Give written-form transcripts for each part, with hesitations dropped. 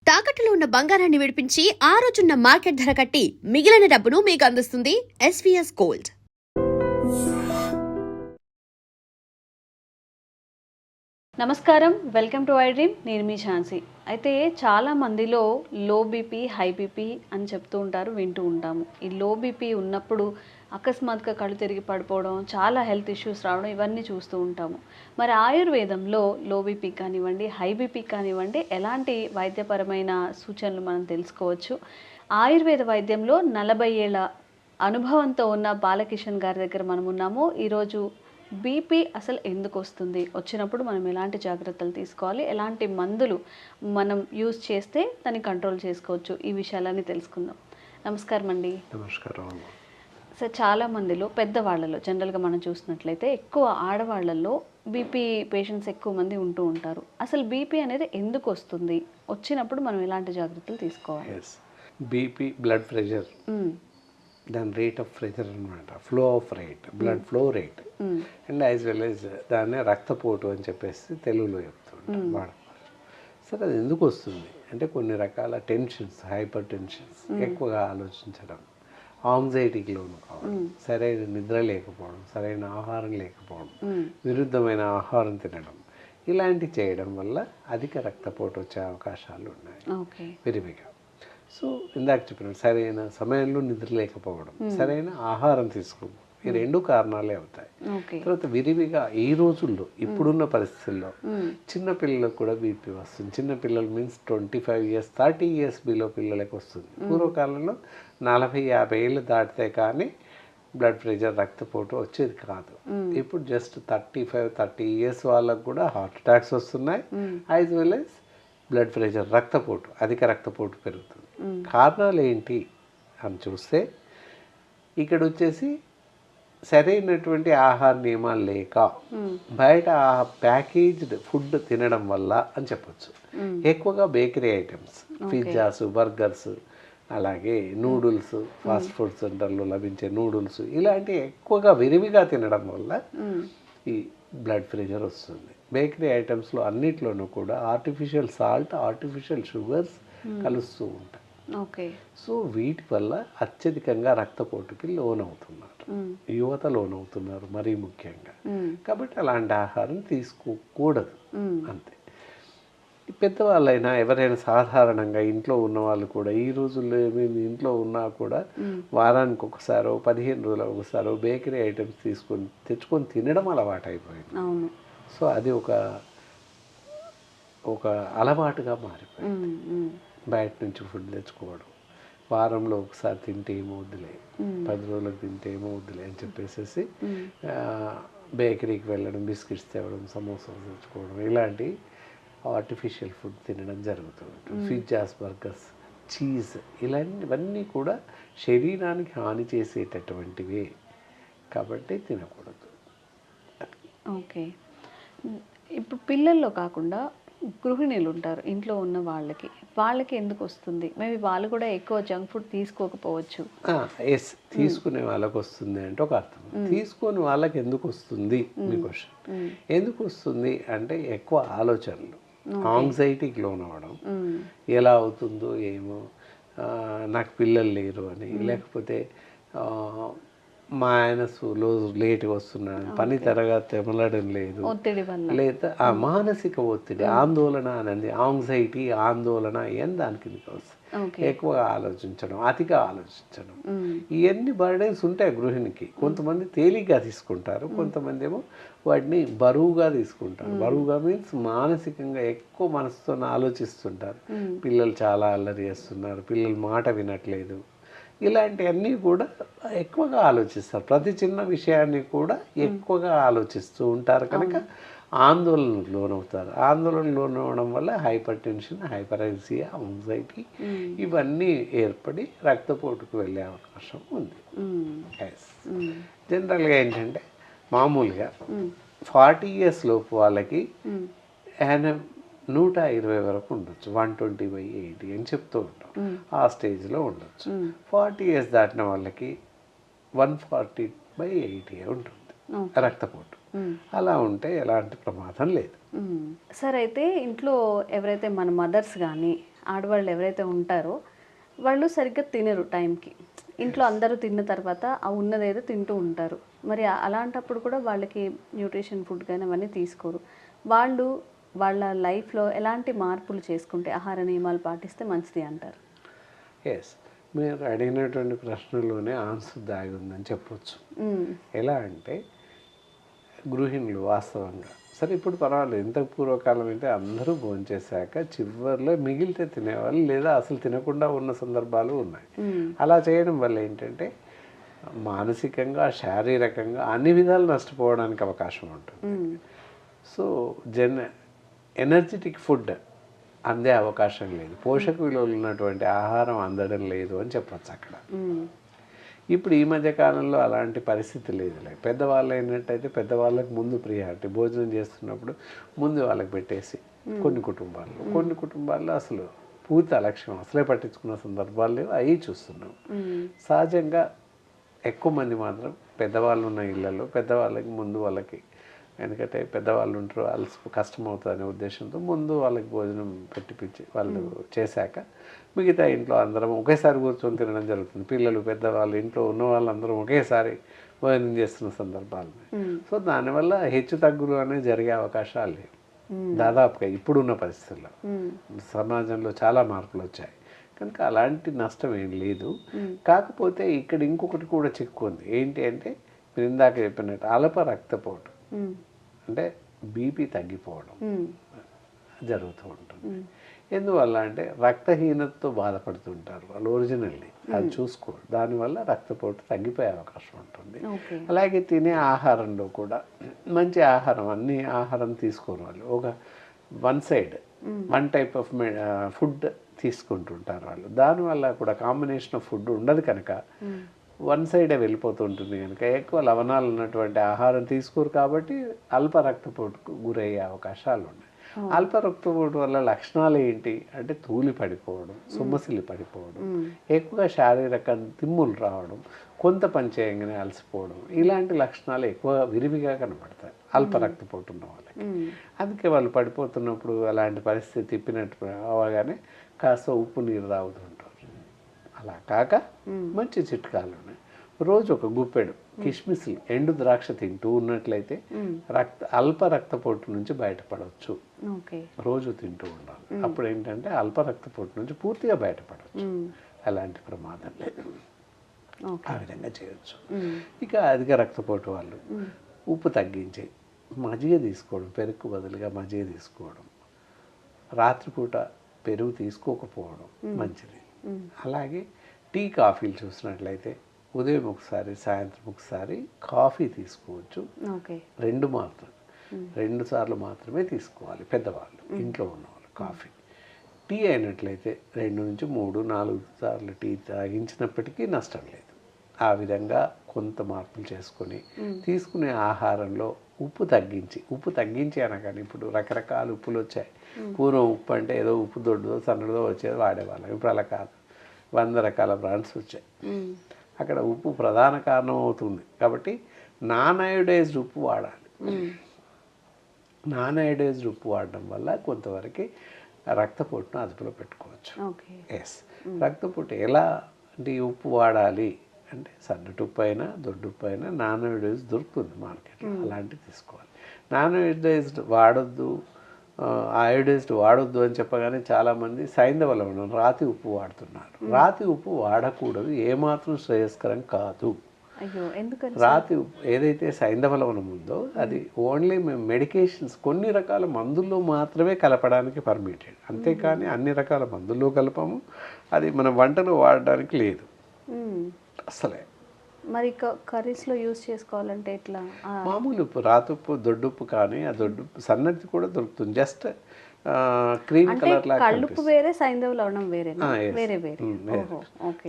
తాకట్టులో ఉన్న బంగారాన్ని విడిపించి ఆ రోజున్న మార్కెట్ ధర కట్టి మిగిలిన డబ్బును మీకు అందిస్తుంది ఎస్వీఎస్ గోల్డ్. నమస్కారం, వెల్కమ్ టు ఐ డ్రీమ్. నేను మీ ఝాన్సీ. అయితే చాలా మందిలో లో బీపీ, హై బీపీ అని చెప్తూ ఉంటారు, వింటూ ఉంటాము. ఈ లో బీపీ ఉన్నప్పుడు అకస్మాత్తుగా కళ్ళు తిరిగి పడిపోవడం, చాలా హెల్త్ ఇష్యూస్ రావడం, ఇవన్నీ చూస్తూ ఉంటాము. మరి ఆయుర్వేదంలో లో బీపీ కానివ్వండి, హై బీపీ కానివ్వండి, ఎలాంటి వైద్యపరమైన సూచనలు మనం తెలుసుకోవచ్చు? ఆయుర్వేద వైద్యంలో 40 ఏళ్ల అనుభవంతో ఉన్న బాలకిషన్ గారి దగ్గర మనం ఉన్నాము. ఈరోజు బీపీ అసలు ఎందుకు వస్తుంది, వచ్చినప్పుడు మనం ఎలాంటి జాగ్రత్తలు తీసుకోవాలి, ఎలాంటి మందులు మనం యూజ్ చేస్తే దాన్ని కంట్రోల్ చేసుకోవచ్చు, ఈ విషయాలన్నీ తెలుసుకుందాం. నమస్కారం అండి. నమస్కారం. సార్, చాలామందిలో పెద్దవాళ్ళలో జనరల్గా మనం చూసినట్లయితే ఎక్కువ ఆడవాళ్ళల్లో బీపీ పేషెంట్స్ ఎక్కువ మంది ఉంటూ ఉంటారు. అసలు బీపీ అనేది ఎందుకు వస్తుంది, వచ్చినప్పుడు మనం ఎలాంటి జాగ్రత్తలు తీసుకోవాలి? బీపీ బ్లడ్ ప్రెషర్, దాని రేట్ ఆఫ్ ప్రెషర్ అనమాట, flow of rate, blood flow rate, and as well as దాన్నే రక్తపోటు అని చెప్పేసి తెలుగులో చెప్తుంటాం వాడతారు. సరే, అది ఎందుకు వస్తుంది అంటే కొన్ని రకాల టెన్షన్స్, హైపర్ టెన్షన్స్, ఎక్కువగా ఆలోచించడం, యాంగ్జైటీకి లోను కావడం, సరైన నిద్ర లేకపోవడం, సరైన ఆహారం లేకపోవడం, విరుద్ధమైన ఆహారం తినడం, ఇలాంటివి చేయడం వల్ల అధిక రక్తపోటు వచ్చే అవకాశాలు ఉన్నాయి విరివిగా. సో ఇందాక చెప్పినట్టు సరైన సమయంలో నిద్ర లేకపోవడం, సరైన ఆహారం తీసుకోవడం, ఈ 2 కారణాలే అవుతాయి. తర్వాత విరివిగా ఈ రోజుల్లో ఇప్పుడున్న పరిస్థితుల్లో చిన్నపిల్లలకు కూడా బీపీ వస్తుంది. చిన్నపిల్లలు మీన్స్ 25 years 30 years బిలో పిల్లలకు వస్తుంది. పూర్వకాలంలో 40-50 ఏళ్ళు దాటితే కానీ బ్లడ్ ప్రెషర్, రక్తపోటు వచ్చేది కాదు. ఇప్పుడు జస్ట్ 35-30 years వాళ్ళకు కూడా హార్ట్ అటాక్స్ వస్తున్నాయి, as well as blood pressure, రక్తపోటు, అధిక రక్తపోటు పెరుగుతుంది. కారణాలు ఏంటి అని చూస్తే ఇక్కడ వచ్చేసి సరైనటువంటి ఆహార నియమాలు లేక, బయట ప్యాకేజ్డ్ ఫుడ్ తినడం వల్ల అని చెప్పొచ్చు. ఎక్కువగా బేకరీ ఐటమ్స్, పిజ్జాస్, బర్గర్స్, అలాగే నూడిల్స్, ఫాస్ట్ ఫుడ్ సెంటర్లో లభించే నూడిల్స్, ఇలాంటివి ఎక్కువగా విరివిగా తినడం వల్ల ఈ బ్లడ్ ప్రెషర్ వస్తుంది. బేకరీ ఐటమ్స్లో అన్నిట్లోనూ కూడా ఆర్టిఫిషియల్ సాల్ట్, ఆర్టిఫిషియల్ షుగర్స్ కలుస్తూ ఉంటాయి. సో వీటి వల్ల అత్యధికంగా రక్తపోటుకి లోనవుతున్నారు, యువత లోనవుతున్నారు మరీ ముఖ్యంగా. కాబట్టి అలాంటి ఆహారం తీసుకోకూడదు, అంతే. పెద్దవాళ్ళైనా ఎవరైనా సాధారణంగా ఇంట్లో ఉన్న వాళ్ళు కూడా ఈ రోజుల్లో ఏమేమి ఇంట్లో ఉన్నా కూడా వారానికి ఒకసారో 15 రోజులకు ఒకసారో బేకరీ ఐటమ్స్ తెచ్చుకొని తినడం అలవాటు అయిపోయింది. సో అది ఒక అలవాటుగా మారిపోయింది. బయట నుంచి ఫుడ్ తెచ్చుకోవడం, వారంలో ఒకసారి తింటే ఏమవుద్దులే, 10 రోజులకు తింటే ఏమవుద్దులే అని చెప్పేసి బేకరీకి వెళ్ళడం, బిస్కెట్స్ తేవడం, సమోసాలు తెచ్చుకోవడం, ఇలాంటి ఆర్టిఫిషియల్ ఫుడ్ తినడం జరుగుతుంది. పిజ్జాస్, బర్గర్స్, చీజ్, ఇలాంటివన్నీ కూడా శరీరానికి హాని చేసేటటువంటివే కాబట్టి తినకూడదు. ఓకే. ఇప్పుడు పిల్లల్లో కాకుండా గృహిణులు ఉంటారు, ఇంట్లో ఉన్న వాళ్ళకి ఎందుకు వస్తుంది? మేబీ వాళ్ళు కూడా ఎక్కువ జంక్ ఫుడ్ తీసుకోకపోవచ్చు. ఎస్, తీసుకునే వాళ్ళకి వస్తుంది అంటే ఒక అర్థం. తీసుకునే వాళ్ళకి ఎందుకు వస్తుంది మీ క్వశ్చన్. ఎందుకు వస్తుంది అంటే ఎక్కువ ఆలోచనలు, యాంగ్జైటీకి లోన్ అవ్వడం, ఎలా అవుతుందో ఏమో, నాకు పిల్లలు లేరు అని, లేకపోతే మా ఆయన లేట్గా వస్తున్నాడు, పని త్వరగా తెమలడం లేదు, లేదా ఆ మానసిక ఒత్తిడి, ఆందోళన అనేది, యాంగ్జైటీ, ఆందోళన, ఏం దానికి వస్తుంది. ఎక్కువగా ఆలోచించడం, అతిగా ఆలోచించడం, ఇవన్నీ బర్డెన్స్ ఉంటాయి గృహిణికి. కొంతమంది తేలిగ్గా తీసుకుంటారు, కొంతమంది ఏమో వాటిని బరువుగా తీసుకుంటారు. బరువుగా మీన్స్ మానసికంగా ఎక్కువ మనసుతో ఆలోచిస్తుంటారు. పిల్లలు చాలా అల్లరి చేస్తున్నారు, పిల్లలు మాట వినట్లేదు, ఇలాంటివన్నీ కూడా ఎక్కువగా ఆలోచిస్తారు. ప్రతి చిన్న విషయాన్ని కూడా ఎక్కువగా ఆలోచిస్తూ ఉంటారు కనుక ఆందోళనకు లోనవుతారు. ఆందోళన లోనవడం వల్ల హైపర్ టెన్షన్, హైపరైజియా, యాంగ్జైటీ ఇవన్నీ ఏర్పడి రక్తపోటుకు వెళ్ళే అవకాశం ఉంది. జనరల్గా ఏంటంటే మామూలుగా 40 years లోపు వాళ్ళకి 120 వరకు ఉండొచ్చు, 120/80 అని చెప్తూ ఉంటాం. ఆ స్టేజ్లో ఉండొచ్చు. 40 years దాటిన వాళ్ళకి 140/80 ఉంటుంది రక్తపోటు. అలా ఉంటే ఎలాంటి ప్రమాదం లేదు. సార్, అయితే ఇంట్లో ఎవరైతే మన మదర్స్ కానీ ఆడవాళ్ళు ఎవరైతే ఉంటారో వాళ్ళు సరిగ్గా తినరు టైంకి. ఇంట్లో అందరూ తిన్న తర్వాత ఆ ఉన్నదేదో తింటూ ఉంటారు. మరి అలాంటప్పుడు కూడా వాళ్ళకి న్యూట్రిషన్ ఫుడ్ కానీ అవన్నీ తీసుకోరు. వాళ్ళు వాళ్ళ లైఫ్లో ఎలాంటి మార్పులు చేసుకుంటే ఆహార నియమాలు పాటిస్తే మంచిది అంటారు? ఎస్, మీరు అడిగినటువంటి ప్రశ్నలోనే ఆన్సర్ దాగి ఉందని చెప్పొచ్చు. ఎలా అంటే గృహిణులు వాస్తవంగా సరే ఇప్పుడు పర్వాలేదు, ఇంతకు పూర్వకాలం అయితే అందరూ భోంచేశాక చివరిలో మిగిలితే తినేవాళ్ళు, లేదా అసలు తినకుండా ఉన్న సందర్భాలు ఉన్నాయి. అలా చేయడం వల్ల ఏంటంటే మానసికంగా శారీరకంగా అన్ని విధాలు నష్టపోవడానికి అవకాశం ఉంటుంది. సో ఎనర్జెటిక్ ఫుడ్ అందే అవకాశం లేదు, పోషక విలువలు ఉన్నటువంటి ఆహారం అందడం లేదు అని చెప్పచ్చు అక్కడ. ఇప్పుడు ఈ మధ్య కాలంలో అలాంటి పరిస్థితి లేదులే. పెద్దవాళ్ళు అయినట్టయితే పెద్దవాళ్ళకి ముందు ప్రియారిటీ, భోజనం చేస్తున్నప్పుడు ముందు వాళ్ళకి పెట్టేసి కొన్ని కుటుంబాల్లో అసలు పూర్తి అలక్ష్యం, అసలే పట్టించుకున్న సందర్భాలు లేవు, అవి చూస్తున్నాం. సహజంగా ఎక్కువ మంది మాత్రం పెద్దవాళ్ళు ఉన్న ఇళ్లలో పెద్దవాళ్ళకి ముందు వాళ్ళకి, ఎందుకంటే పెద్దవాళ్ళు ఉంటారు, అలసి కష్టం అవుతుంది అనే ఉద్దేశంతో ముందు వాళ్ళకి భోజనం పెట్టిపించి వాళ్ళు చేశాక మిగతా ఇంట్లో అందరం ఒకేసారి కూర్చొని తినడం జరుగుతుంది. పిల్లలు పెద్దవాళ్ళు ఇంట్లో ఉన్న వాళ్ళందరం ఒకేసారి భోజనం చేస్తున్న సందర్భాలు. సో దానివల్ల హెచ్చు తగ్గులు అనేవి జరిగే అవకాశాలు లేవు దాదాపుగా ఇప్పుడున్న పరిస్థితుల్లో. సమాజంలో చాలా మార్పులు వచ్చాయి కనుక అలాంటి నష్టం ఏం లేదు. కాకపోతే ఇక్కడ ఇంకొకటి కూడా చిక్కుంది. ఏంటి అంటే మీరు ఇందాక చెప్పినట్టు అల్ప రక్తపోటు, అంటే బీపీ తగ్గిపోవడం జరుగుతూ ఉంటుంది. ఎందువల్ల అంటే రక్తహీనతతో బాధపడుతుంటారు వాళ్ళు ఒరిజినల్లీ, అది చూసుకోరు. దానివల్ల రక్తపోటు తగ్గిపోయే అవకాశం ఉంటుంది. అలాగే తినే ఆహారంలో కూడా మంచి ఆహారం, అన్ని ఆహారం తీసుకోరు వాళ్ళు. ఒక వన్ టైప్ ఆఫ్ ఫుడ్ తీసుకుంటుంటారు వాళ్ళు. దానివల్ల కూడా కాంబినేషన్ ఆఫ్ ఫుడ్ ఉండదు కనుక వన్ సైడే వెళ్ళిపోతుంటుంది కనుక ఎక్కువ లవణాలు ఉన్నటువంటి ఆహారం తీసుకోరు. కాబట్టి అల్ప రక్తపోటుకు గురయ్యే అవకాశాలు ఉన్నాయి. అల్ప రక్తపోటు వల్ల లక్షణాలు ఏంటి అంటే తూలి పడిపోవడం, సొమ్మసిల్లి పడిపోవడం, ఎక్కువగా శారీరక తిమ్ములు రావడం, కొంత పని చేయగానే అలసిపోవడం, ఇలాంటి లక్షణాలు ఎక్కువ విరివిగా కనపడతాయి అల్ప రక్తపోటు ఉన్న వాళ్ళకి. అందుకే వాళ్ళు పడిపోతున్నప్పుడు అలాంటి పరిస్థితి తిప్పినట్టు అవగానే కాస్త ఉప్పు నీరు తాగుతుంటారు. అలా కాక మంచి చిట్కాలు ఉన్నాయి. రోజు ఒక గుప్పెడు కిస్మిస్లు, ఎండు ద్రాక్ష తింటూ ఉన్నట్లయితే అల్ప రక్తపోటు నుంచి బయటపడవచ్చు. రోజు తింటూ ఉండాలి. అప్పుడు ఏంటంటే అల్ప రక్తపోటు నుంచి పూర్తిగా బయటపడవచ్చు, ఎలాంటి ప్రమాదం లేదు. ఆ విధంగా చేయొచ్చు. ఇక అధిక రక్తపోటు వాళ్ళు ఉప్పు తగ్గించి మజ్జిగ తీసుకోవడం, పెరుగు బదులుగా మజ్జిగ తీసుకోవడం, రాత్రిపూట పెరుగు తీసుకోకపోవడం మంచిది. అలాగే టీ కాఫీలు చూసినట్లయితే ఉదయం ఒకసారి సాయంత్రం ఒకసారి కాఫీ తీసుకోవచ్చు. 2 సార్లు మాత్రమే తీసుకోవాలి పెద్దవాళ్ళు, ఇంట్లో ఉన్నవాళ్ళు. కాఫీ టీ అయినట్లయితే 2 నుంచి 3, 4 సార్లు టీ తాగించినప్పటికీ నష్టం లేదు. ఆ విధంగా కొంత మార్పులు చేసుకొని తీసుకునే ఆహారంలో ఉప్పు తగ్గించి అనగానే ఇప్పుడు రకరకాల ఉప్పులు వచ్చాయి. పూర్వం ఉప్పు అంటే ఏదో ఉప్పు దొడ్డుదో సన్నదో వచ్చేది వాడేవాళ్ళం. ఇప్పుడు అలా కాదు, 100 రకాల బ్రాండ్స్ వచ్చాయి. అక్కడ ఉప్పు ప్రధాన కారణం అవుతుంది. కాబట్టి నాన్ అయోడైజ్డ్ ఉప్పు వాడాలి. నాన్ అయోడైజ్డ్ ఉప్పు వాడడం వల్ల కొంతవరకు రక్తపోటును అదుపులో పెట్టుకోవచ్చు. ఎస్, రక్తపోటు ఎలా అంటే ఉప్పు వాడాలి అంటే సన్నటి ఉప్పు అయినా దొడ్డుప్పు అయినా నాన్ అయోడైజ్డ్ దొరుకుతుంది మార్కెట్లో, అలాంటివి తీసుకోవాలి. నాన్ అయోడైజ్డ్ అయోడైజ్డ్ వాడొద్దు అని చెప్పగానే చాలామంది సైంధవ లవణం రాతి ఉప్పు వాడుతున్నారు. రాతి ఉప్పు వాడకూడదు, ఏమాత్రం శ్రేయస్కరం కాదు. రాతి ఉప్పు ఏదైతే సైంధవ లవణం ఉందో అది ఓన్లీ మేము మెడికేషన్స్, కొన్ని రకాల మందుల్లో మాత్రమే కలపడానికి పర్మిటెడ్, అంతేకాని అన్ని రకాల మందుల్లో కలపము. అది మనం వంటలో వాడడానికి లేదు అసలే. మరి కర్రీస్లో యూజ్ చేసుకోవాలంటే ఎట్లా? మామూలు ఉప్పు, రాతుప్పు, దొడ్డుప్పు, కానీ ఆ దొడ్డుప్పు సన్నది కూడా దొరుకుతుంది. జస్ట్ క్రీమ్ కలర్ లాగా కల్లుప్పు వేరే, సైంధవ లవణం వేరే.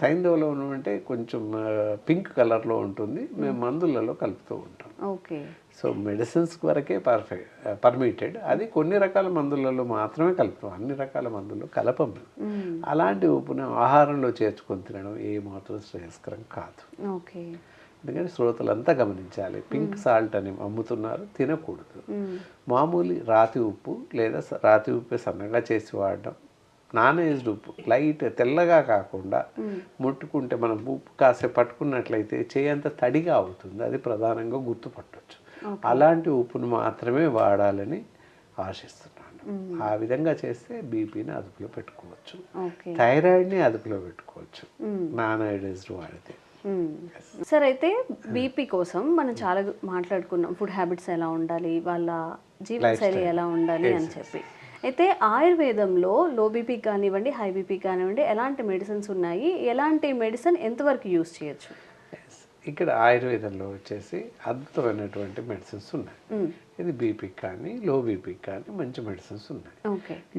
సైంధవ లవణం అంటే కొంచెం పింక్ కలర్లో ఉంటుంది, మేము మందులలో కలుపుతూ ఉంటాం. సో మెడిసిన్స్ వరకే పర్మిటెడ్, అది కొన్ని రకాల మందులలో మాత్రమే కలుపుతాం, అన్ని రకాల మందుల్లో కలపం. అలాంటి ఉప్పును ఆహారంలో చేర్చుకొని తినడం ఏమాత్రం శ్రేయస్కరం కాదు. అందుకని శ్రోతలంతా గమనించాలి. పింక్ సాల్ట్ అని అమ్ముతున్నారు, తినకూడదు. మామూలు రాతి ఉప్పు లేదా రాతి ఉప్పు సన్నగా చేసి వాడడం నాన్ ఏజ్డ్ ఉప్పు లైట్ తెల్లగా కాకుండా ముట్టుకుంటే మనం ఉప్పు కాసేపు పట్టుకున్నట్లయితే చేయంత తడిగా అవుతుంది, అది ప్రధానంగా గుర్తుపట్టవచ్చు. అలాంటి ఉప్పును మాత్రమే వాడాలని ఆశిస్తున్నాను. ఆ విధంగా చేస్తే బీపీని అదుపులో పెట్టుకోవచ్చు, థైరాయిడ్ని అదుపులో పెట్టుకోవచ్చు నాన్ ఐడైజ్డ్ వాడితే. సార్ అయితే బీపీ కోసం మనం చాలా మాట్లాడుకున్నాం, ఫుడ్ హ్యాబిట్స్ ఎలా ఉండాలి, వాళ్ళ జీవనశైలి ఎలా ఉండాలి అని చెప్పి. అయితే ఆయుర్వేదంలో లో బీపీకి కానివ్వండి, హై బీపీకి కానివ్వండి ఎలాంటి మెడిసిన్స్ ఉన్నాయి, ఎలాంటి మెడిసిన్ ఎంతవరకు యూస్ చేయొచ్చు? ఇక్కడ ఆయుర్వేదంలో వచ్చేసి అద్భుతమైనటువంటి మెడిసిన్స్ ఉన్నాయి. ఇది బీపీకి కానీ లో బీపీకి కానీ మంచి మెడిసిన్స్ ఉన్నాయి.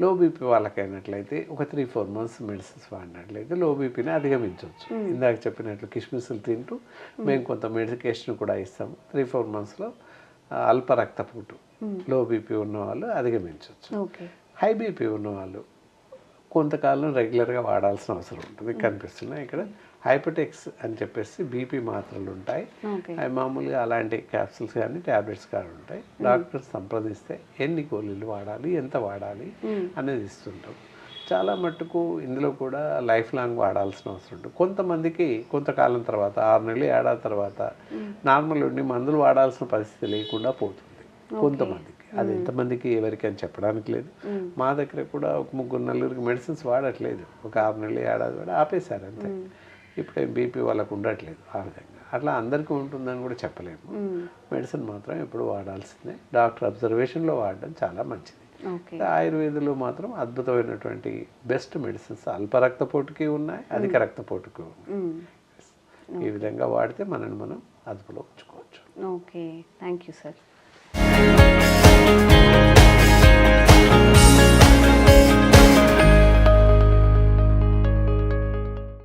లో బీపీ వాళ్ళకైనట్లయితే ఒక 3-4 మంత్స్ మెడిసిన్స్ వాడినట్లయితే లో బీపీని అధిగమించవచ్చు. ఇందాక చెప్పినట్లు కిస్మిస్లు తింటూ మేము కొంత మెడికేషన్ కూడా ఇస్తాము. 3-4 మంత్స్లో అల్ప రక్తపోటు లో బీపీ ఉన్న వాళ్ళు అధిగమించవచ్చు. హై బీపీ ఉన్నవాళ్ళు కొంతకాలం రెగ్యులర్గా వాడాల్సిన అవసరం ఉంటుంది. కనిపిస్తున్నాయి ఇక్కడ హైపర్టెక్స్ అని చెప్పేసి బీపీ మాత్రలు ఉంటాయి. అవి మామూలుగా అలాంటి క్యాప్సిల్స్ కానీ ట్యాబ్లెట్స్ కానీ ఉంటాయి. డాక్టర్ సంప్రదిస్తే ఎన్ని గోళీలు వాడాలి, ఎంత వాడాలి అనేది ఇస్తుంటాం. చాలా మట్టుకు ఇందులో కూడా లైఫ్ లాంగ్ వాడాల్సిన అవసరం ఉంటుంది. కొంతమందికి కొంతకాలం తర్వాత 6 నెలలు ఏడాది తర్వాత నార్మల్ ఉండి మందులు వాడాల్సిన పరిస్థితి లేకుండా పోతుంది కొంతమందికి. అది ఎంతమందికి ఎవరికి అని చెప్పడానికి లేదు. మా దగ్గర కూడా ఒక 3-4 మెడిసిన్స్ వాడట్లేదు, ఒక 6 నెలలు ఏడాది కూడా ఆపేశారు అంతే. ఇప్పుడు బీపీ వాళ్ళకు ఉండట్లేదు ఆ విధంగా. అట్లా అందరికీ ఉంటుందని కూడా చెప్పలేము. మెడిసిన్ మాత్రం ఎప్పుడు వాడాల్సిందే, డాక్టర్ అబ్జర్వేషన్లో వాడడం చాలా మంచిది. ఆయుర్వేదంలో మాత్రం అద్భుతమైనటువంటి బెస్ట్ మెడిసిన్స్ అల్ప రక్తపోటుకి ఉన్నాయి, అధిక రక్తపోటుకి ఉన్నాయి. ఈ విధంగా వాడితే మనల్ని మనం అదుపులో ఉంచుకోవచ్చు. Okay, thank you sir.